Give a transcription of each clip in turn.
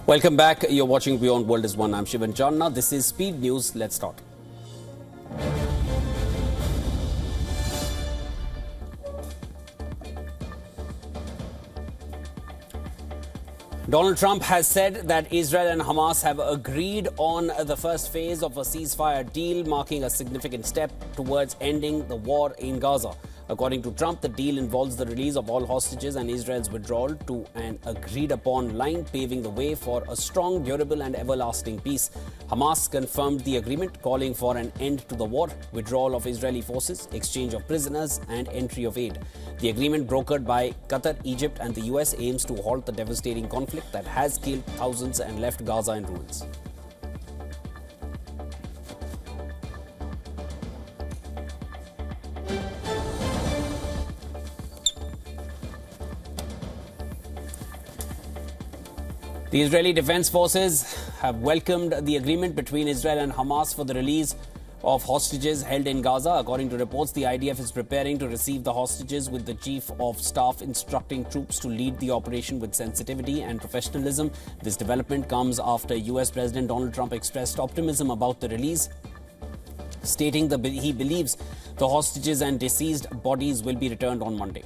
Welcome back. You're watching WION World is One. I'm Shivan Janna. This is Speed News. Let's start. Donald Trump has said that Israel and Hamas have agreed on the first phase of a ceasefire deal, marking a significant step towards ending the war in Gaza. According to Trump, the deal involves the release of all hostages and Israel's withdrawal to an agreed-upon line, paving the way for a strong, durable and everlasting peace. Hamas confirmed the agreement, calling for an end to the war, withdrawal of Israeli forces, exchange of prisoners and entry of aid. The agreement, brokered by Qatar, Egypt and the US, aims to halt the devastating conflict that has killed thousands and left Gaza in ruins. The Israeli Defense Forces have welcomed the agreement between Israel and Hamas for the release of hostages held in Gaza. According to reports, the IDF is preparing to receive the hostages, with the Chief of Staff instructing troops to lead the operation with sensitivity and professionalism. This development comes after US President Donald Trump expressed optimism about the release, stating that he believes the hostages and deceased bodies will be returned on Monday.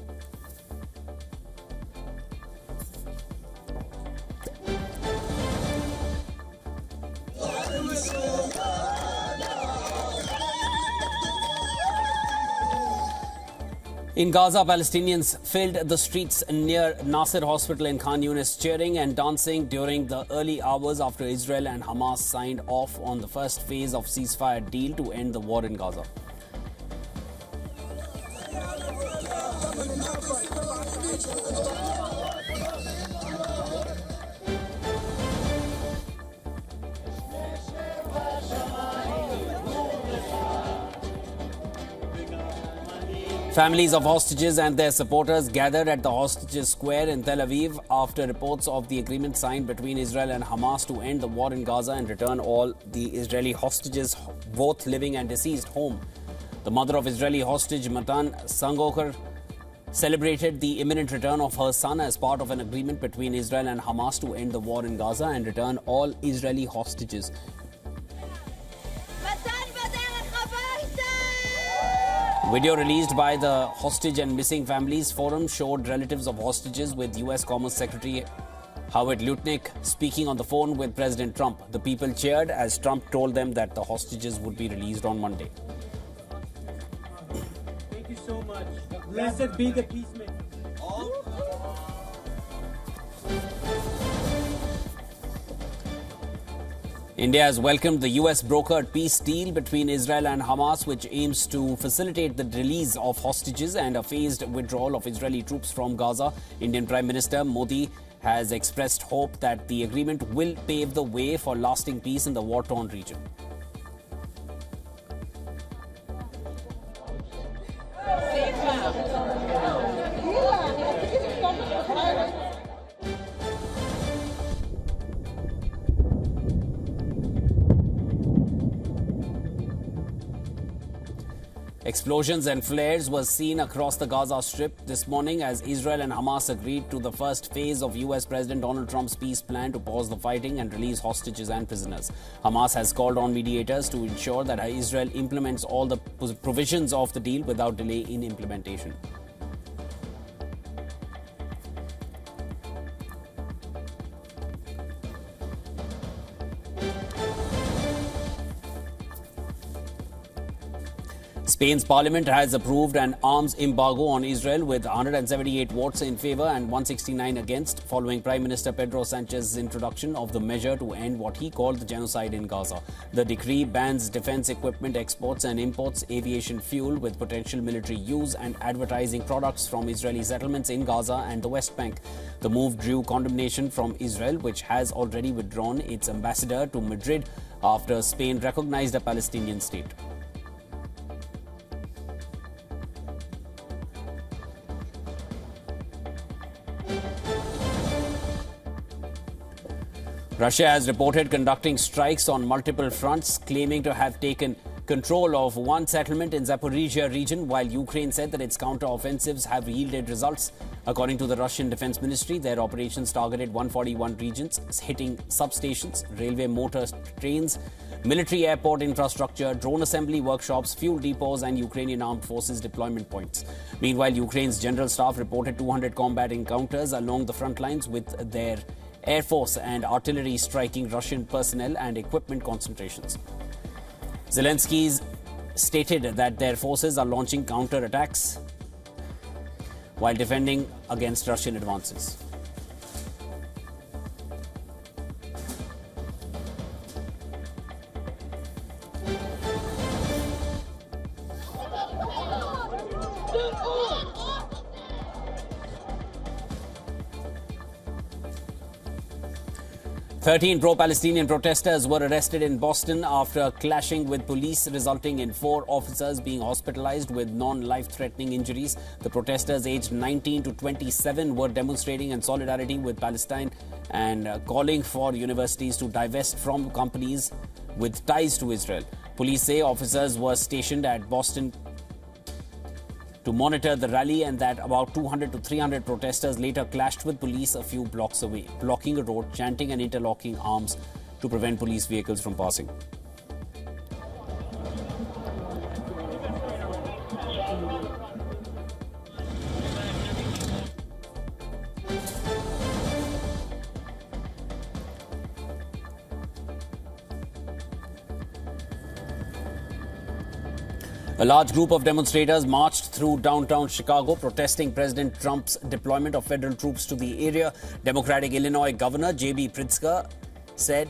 In Gaza, Palestinians filled the streets near Nasser Hospital in Khan Yunis, cheering and dancing during the early hours after Israel and Hamas signed off on the first phase of ceasefire deal to end the war in Gaza. Families of hostages and their supporters gathered at the Hostages Square in Tel Aviv after reports of the agreement signed between Israel and Hamas to end the war in Gaza and return all the Israeli hostages, both living and deceased, home. The mother of Israeli hostage Matan Sangokar celebrated the imminent return of her son as part of an agreement between Israel and Hamas to end the war in Gaza and return all Israeli hostages. Video released by the Hostage and Missing Families Forum showed relatives of hostages with US Commerce Secretary Howard Lutnick speaking on the phone with President Trump. The people cheered as Trump told them that the hostages would be released on Monday. Thank you so much. Blessed be the peacemaker. India has welcomed the US brokered peace deal between Israel and Hamas, which aims to facilitate the release of hostages and a phased withdrawal of Israeli troops from Gaza. Indian Prime Minister Modi has expressed hope that the agreement will pave the way for lasting peace in the war-torn region. Explosions and flares were seen across the Gaza Strip this morning as Israel and Hamas agreed to the first phase of US President Donald Trump's peace plan to pause the fighting and release hostages and prisoners. Hamas has called on mediators to ensure that Israel implements all the provisions of the deal without delay in implementation. Spain's parliament has approved an arms embargo on Israel with 178 votes in favour and 169 against, following Prime Minister Pedro Sanchez's introduction of the measure to end what he called the genocide in Gaza. The decree bans defence equipment exports and imports, aviation fuel with potential military use and advertising products from Israeli settlements in Gaza and the West Bank. The move drew condemnation from Israel, which has already withdrawn its ambassador to Madrid after Spain recognised a Palestinian state. Russia has reported conducting strikes on multiple fronts, claiming to have taken control of one settlement in Zaporizhia region, while Ukraine said that its counter-offensives have yielded results. According to the Russian Defense Ministry, their operations targeted 141 regions, hitting substations, railway motor trains, military airport infrastructure, drone assembly workshops, fuel depots, and Ukrainian armed forces deployment points. Meanwhile, Ukraine's general staff reported 200 combat encounters along the front lines, with their air force and artillery striking Russian personnel and equipment concentrations. Zelensky's stated that their forces are launching counter-attacks while defending against Russian advances. Thirteen pro-Palestinian protesters were arrested in Boston after clashing with police, resulting in 4 officers being hospitalized with non-life-threatening injuries. The protesters, aged 19 to 27, were demonstrating in solidarity with Palestine and calling for universities to divest from companies with ties to Israel. Police say officers were stationed at Boston to monitor the rally, and that about 200 to 300 protesters later clashed with police a few blocks away, blocking a road, chanting and interlocking arms to prevent police vehicles from passing. A large group of demonstrators marched through downtown Chicago protesting President Trump's deployment of federal troops to the area. Democratic Illinois Governor J.B. Pritzker said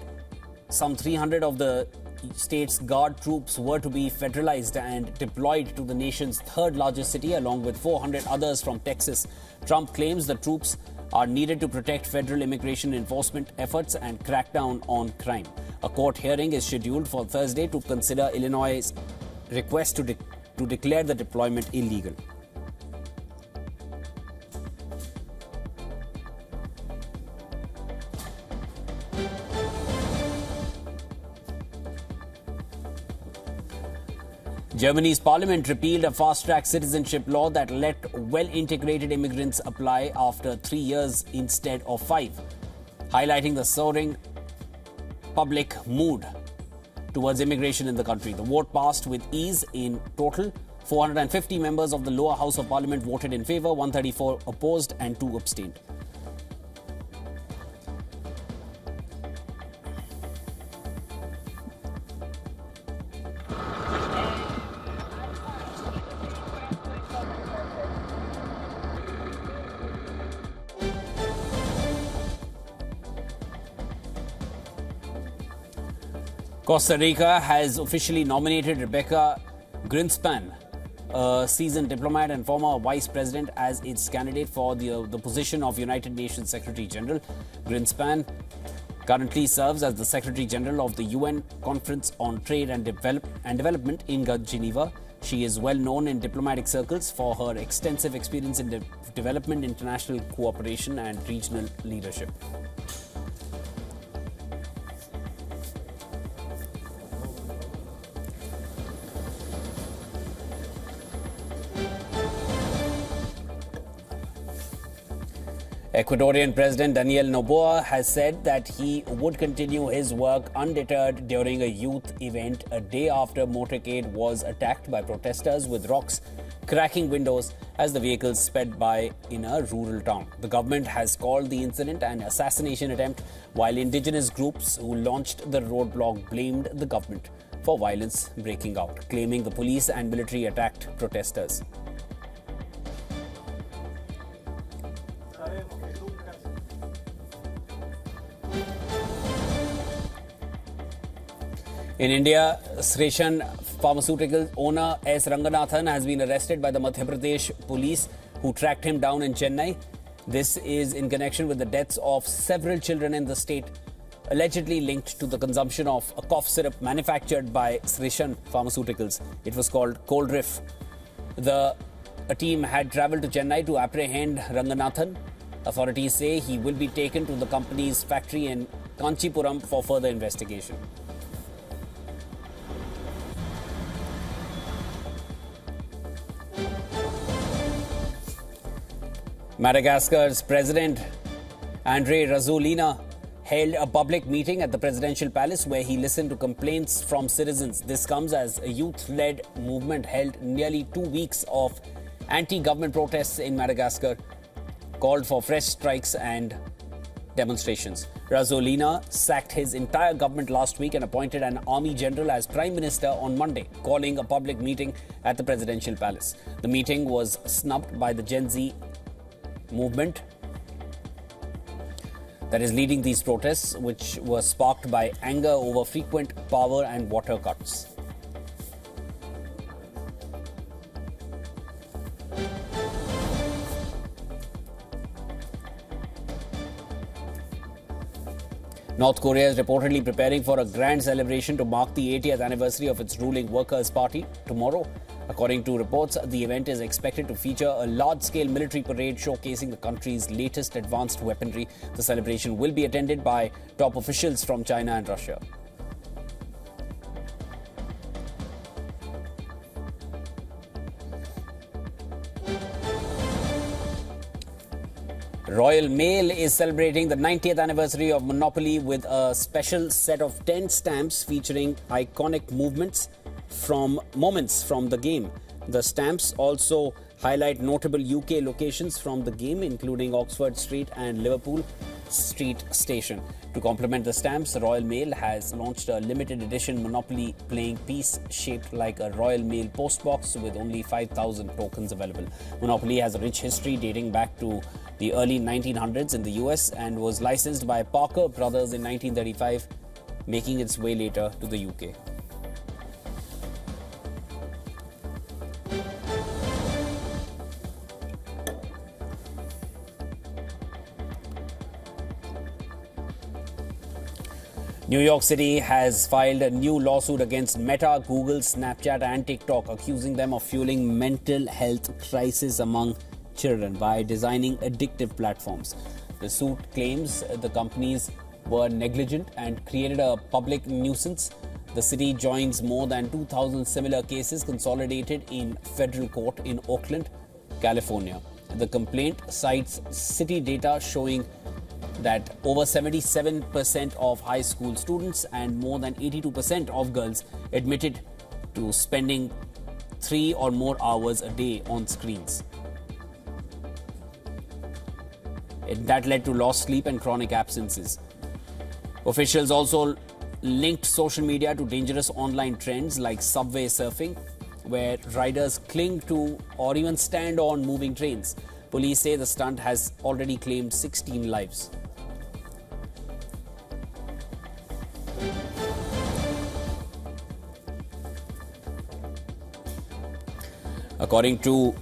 some 300 of the state's guard troops were to be federalized and deployed to the nation's third largest city, along with 400 others from Texas. Trump claims the troops are needed to protect federal immigration enforcement efforts and crack down on crime. A court hearing is scheduled for Thursday to consider Illinois' request to declare the deployment illegal. Germany's parliament repealed a fast-track citizenship law that let well-integrated immigrants apply after 3 years instead of 5, highlighting the soaring public mood towards immigration in the country. The vote passed with ease. In total, 450 members of the lower house of parliament voted in favour, 134 opposed and 2 abstained. Costa Rica has officially nominated Rebecca Greenspan, a seasoned diplomat and former vice president, as its candidate for the position of United Nations Secretary General. Greenspan currently serves as the Secretary General of the UN Conference on Trade and Development in Geneva. She is well known in diplomatic circles for her extensive experience in development, international cooperation and regional leadership. Ecuadorian President Daniel Noboa has said that he would continue his work undeterred during a youth event a day after motorcade was attacked by protesters with rocks, cracking windows as the vehicles sped by in a rural town. The government has called the incident an assassination attempt, while indigenous groups who launched the roadblock blamed the government for violence breaking out, claiming the police and military attacked protesters. In India, Sreshan Pharmaceutical owner S. Ranganathan has been arrested by the Madhya Pradesh police, who tracked him down in Chennai. This is in connection with the deaths of several children in the state, allegedly linked to the consumption of a cough syrup manufactured by Sreshan Pharmaceuticals. It was called Coldrif. A team had travelled to Chennai to apprehend Ranganathan. Authorities say he will be taken to the company's factory in Kanchipuram for further investigation. Madagascar's President Andry Rajoelina held a public meeting at the presidential palace where he listened to complaints from citizens. This comes as a youth-led movement held nearly 2 weeks of anti-government protests in Madagascar called for fresh strikes and demonstrations. Rajoelina sacked his entire government last week and appointed an army general as prime minister on Monday, calling a public meeting at the presidential palace. The meeting was snubbed by the Gen Z movement that is leading these protests, which were sparked by anger over frequent power and water cuts. North Korea is reportedly preparing for a grand celebration to mark the 80th anniversary of its ruling Workers' Party tomorrow. According to reports, the event is expected to feature a large-scale military parade showcasing the country's latest advanced weaponry. The celebration will be attended by top officials from China and Russia. Royal Mail is celebrating the 90th anniversary of Monopoly with a special set of 10 stamps featuring iconic moments from the game. The stamps also highlight notable UK locations from the game, including Oxford Street and Liverpool Street Station. To complement the stamps, Royal Mail has launched a limited edition Monopoly playing piece shaped like a Royal Mail postbox with only 5,000 tokens available. Monopoly has a rich history dating back to the early 1900s in the US and was licensed by Parker Brothers in 1935, making its way later to the UK. New York City has filed a new lawsuit against Meta, Google, Snapchat and TikTok, accusing them of fueling mental health crisis among children by designing addictive platforms. The suit claims the companies were negligent and created a public nuisance. The city joins more than 2,000 similar cases consolidated in federal court in Oakland, California. The complaint cites city data showing that over 77% of high school students and more than 82% of girls admitted to spending 3 or more hours a day on screens. That led to lost sleep and chronic absences. Officials also linked social media to dangerous online trends like subway surfing, where riders cling to or even stand on moving trains. Police say the stunt has already claimed 16 lives. According to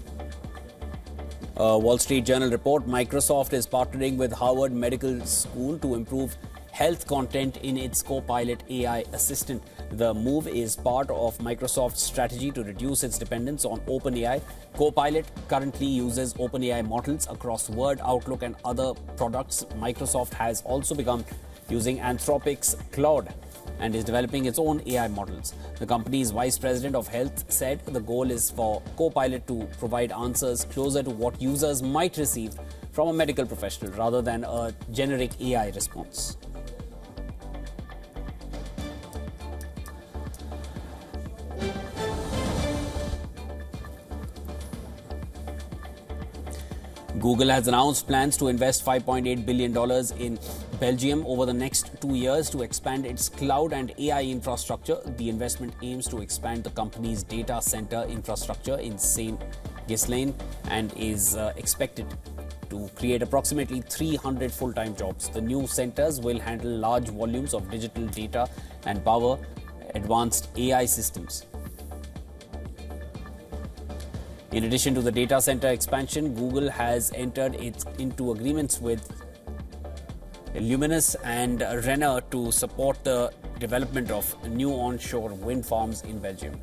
a Wall Street Journal report, Microsoft is partnering with Harvard Medical School to improve health content in its Copilot AI assistant. The move is part of Microsoft's strategy to reduce its dependence on OpenAI. Copilot currently uses OpenAI models across Word, Outlook, and other products. Microsoft has also begun using Anthropic's Claude and is developing its own AI models. The company's vice president of health said the goal is for Copilot to provide answers closer to what users might receive from a medical professional rather than a generic AI response. Google has announced plans to invest $5.8 billion in Belgium over the next 2 years to expand its cloud and AI infrastructure. The investment aims to expand the company's data center infrastructure in Saint-Ghislain and is expected to create approximately 300 full-time jobs. The new centers will handle large volumes of digital data and power advanced AI systems. In addition to the data center expansion, Google has entered into agreements with Luminous and Renner to support the development of new onshore wind farms in Belgium.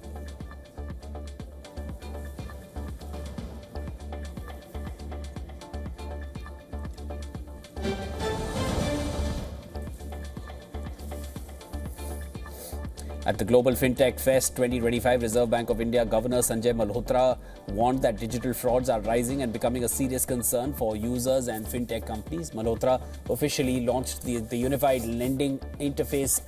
At the Global FinTech Fest 2025, Reserve Bank of India Governor Sanjay Malhotra warned that digital frauds are rising and becoming a serious concern for users and fintech companies. Malhotra officially launched the Unified Lending Interface,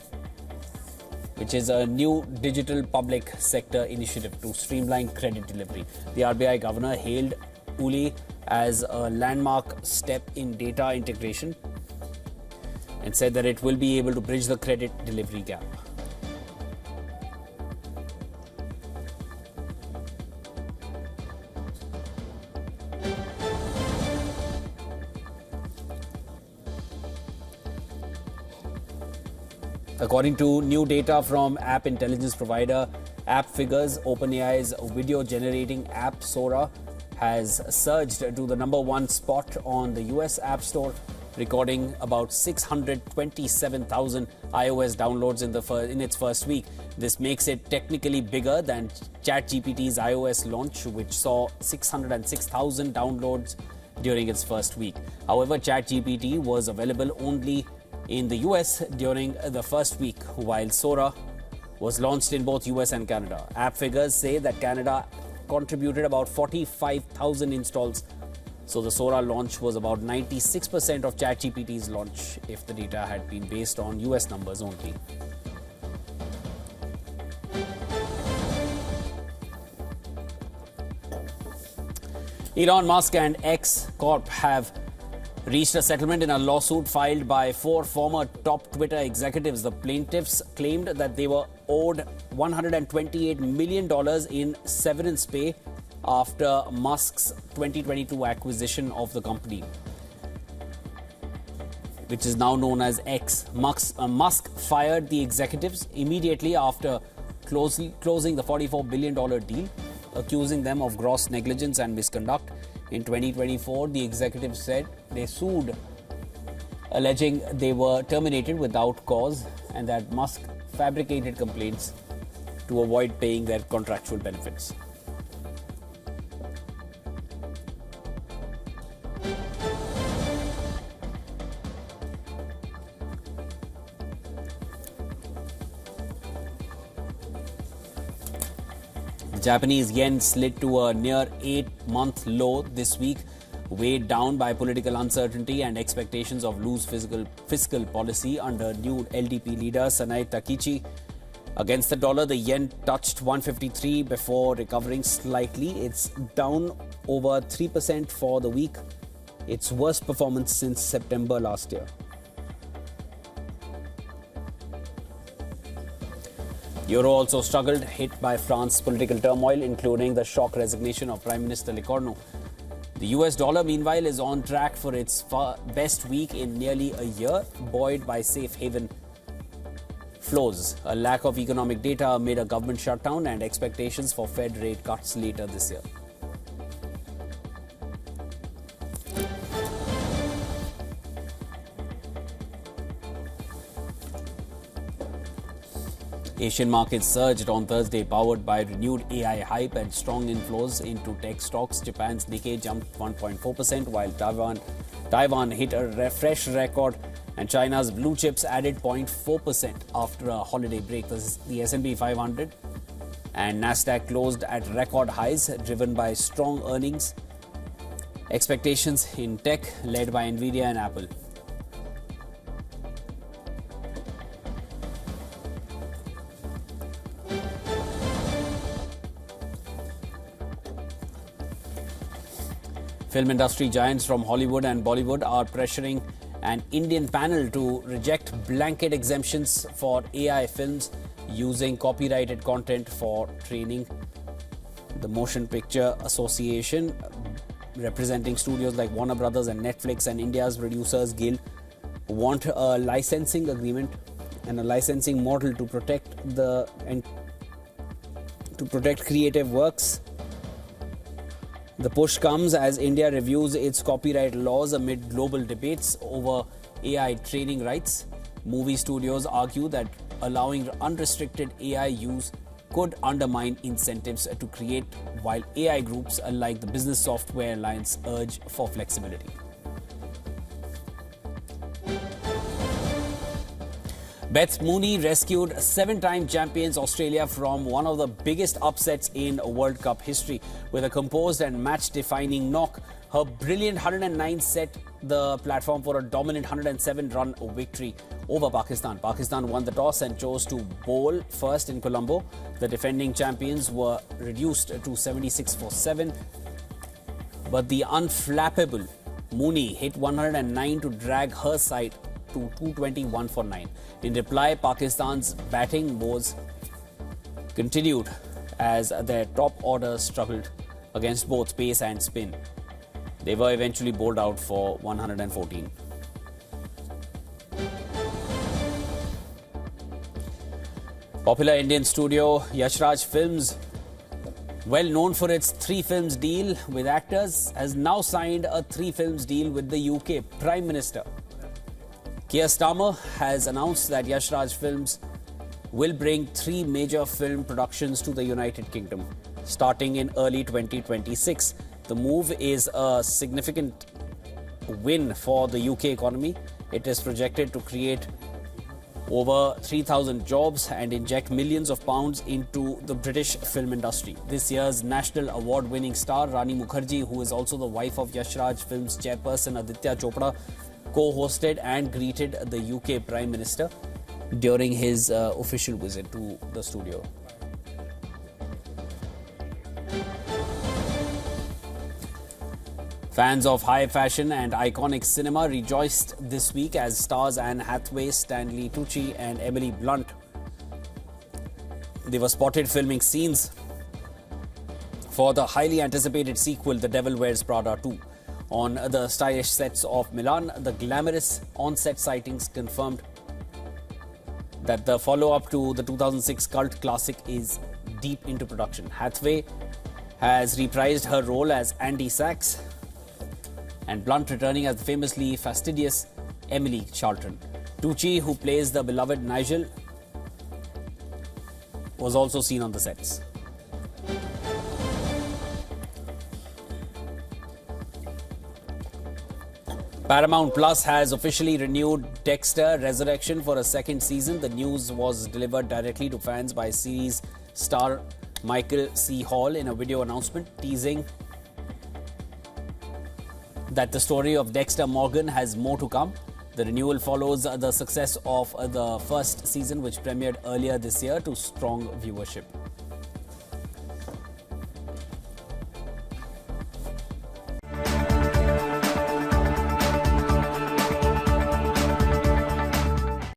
which is a new digital public sector initiative to streamline credit delivery. The RBI governor hailed ULI as a landmark step in data integration and said that it will be able to bridge the credit delivery gap. According to new data from app intelligence provider AppFigures, OpenAI's video generating app Sora has surged to the #1 spot on the US App Store, recording about 627,000 iOS downloads in its first week. This makes it technically bigger than ChatGPT's iOS launch, which saw 606,000 downloads during its first week. However, ChatGPT was available only in the US during the first week, while Sora was launched in both US and Canada. App figures say that Canada contributed about 45,000 installs, so the Sora launch was about 96% of ChatGPT's launch if the data had been based on US numbers only. Elon Musk and X Corp have reached a settlement in a lawsuit filed by 4 former top Twitter executives. The plaintiffs claimed that they were owed $128 million in severance pay after Musk's 2022 acquisition of the company, which is now known as X. Musk fired the executives immediately after closing the $44 billion deal, accusing them of gross negligence and misconduct. In 2024, the executives said they sued, alleging they were terminated without cause and that Musk fabricated complaints to avoid paying their contractual benefits. The Japanese yen slid to a near 8-month low this week, weighed down by political uncertainty and expectations of loose fiscal policy under new LDP leader Sanai Takichi. Against the dollar, the yen touched 153 before recovering slightly. It's down over 3% for the week, its worst performance since September last year. Euro also struggled, hit by France's political turmoil, including the shock resignation of Prime Minister Lecornu. The US dollar, meanwhile, is on track for its best week in nearly a year, buoyed by safe haven flows, a lack of economic data amid a government shutdown, and expectations for Fed rate cuts later this year. Asian markets surged on Thursday, powered by renewed AI hype and strong inflows into tech stocks. Japan's Nikkei jumped 1.4%, while Taiwan hit a fresh record, and China's blue chips added 0.4% after a holiday break. The S&P 500 and Nasdaq closed at record highs, driven by strong earnings expectations in tech, led by Nvidia and Apple. Film industry giants from Hollywood and Bollywood are pressuring an Indian panel to reject blanket exemptions for AI films using copyrighted content for training. The Motion Picture Association, representing studios like Warner Brothers and Netflix, and India's Producers Guild, want a licensing agreement and a licensing model to protect creative works. The push comes as India reviews its copyright laws amid global debates over AI training rights. Movie studios argue that allowing unrestricted AI use could undermine incentives to create, while AI groups like the Business Software Alliance urge for flexibility. Beth Mooney rescued 7-time champions Australia from one of the biggest upsets in World Cup history with a composed and match-defining knock. Her brilliant 109 set the platform for a dominant 107-run victory over Pakistan. Pakistan won the toss and chose to bowl first in Colombo. The defending champions were reduced to 76 for 7. But the unflappable Mooney hit 109 to drag her side to 221 for 9. In reply, Pakistan's batting woes continued as their top order struggled against both pace and spin. They were eventually bowled out for 114. Popular Indian studio Yashraj Films, well known for its 3 films deal with actors, has now signed a 3 films deal with the UK Prime Minister. Keir Starmer has announced that Yashraj Films will bring 3 major film productions to the United Kingdom, starting in early 2026. The move is a significant win for the UK economy. It is projected to create over 3,000 jobs and inject millions of pounds into the British film industry. This year's national award-winning star Rani Mukherjee, who is also the wife of Yashraj Films chairperson Aditya Chopra, co-hosted and greeted the UK Prime Minister during his official visit to the studio. Fans of high fashion and iconic cinema rejoiced this week as stars Anne Hathaway, Stanley Tucci and Emily Blunt, they were spotted filming scenes for the highly anticipated sequel The Devil Wears Prada 2. On the stylish sets of Milan, the glamorous on-set sightings confirmed that the follow-up to the 2006 cult classic is deep into production. Hathaway has reprised her role as Andy Sachs, and Blunt returning as the famously fastidious Emily Charlton. Tucci, who plays the beloved Nigel, was also seen on the sets. Paramount Plus has officially renewed Dexter Resurrection for a second season. The news was delivered directly to fans by series star Michael C. Hall in a video announcement teasing that the story of Dexter Morgan has more to come. The renewal follows the success of the first season, which premiered earlier this year, to strong viewership.